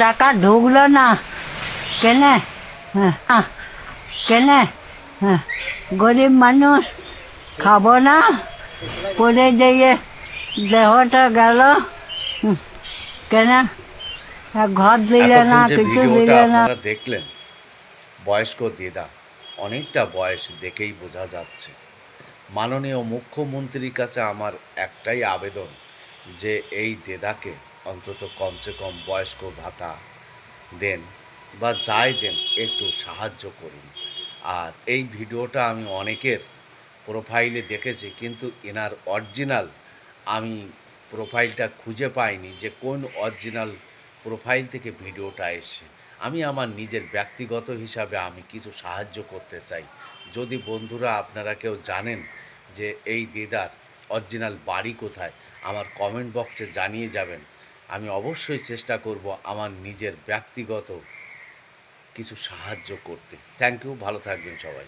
টাকা ঢুকলো না কেনে? কেনে? গরিব মানুষ খাবো না, পড়ে যেয়ে দেহটা গেল কেনে? ঘর দিলে না, এতক্ষণ যে কিছু ভিডিওটা দিলে না। আপনারা দেখলেন, বয়স্ক দিদা, অনেকটা বয়স দেখেই বোঝা যাচ্ছে। মাননীয় মুখ্যমন্ত্রীর কাছে আমার একটাই আবেদন যে এই দিদাকে অন্তত কমসে কম বয়স্ক ভাতা দেন বা যাই দেন একটু সাহায্য করুন। আর এই ভিডিওটা আমি অনেকের প্রোফাইলে দেখেছি, কিন্তু এনার অরিজিনাল আমি প্রোফাইলটা খুঁজে পাইনি যে কোন অরিজিনাল প্রোফাইল থেকে ভিডিওটা এসছে। আমি আমার নিজের ব্যক্তিগত হিসাবে আমি কিছু সাহায্য করতে চাই। যদি বন্ধুরা আপনারা কেউ জানেন যে এই দিদার অরিজিনাল বাড়ি কোথায়, আমার কমেন্ট বক্সে জানিয়ে যাবেন। আমি অবশ্যই চেষ্টা করব আমার নিজের ব্যক্তিগত কিছু সাহায্য করতে। থ্যাংক ইউ, ভালো থাকবেন সবাই।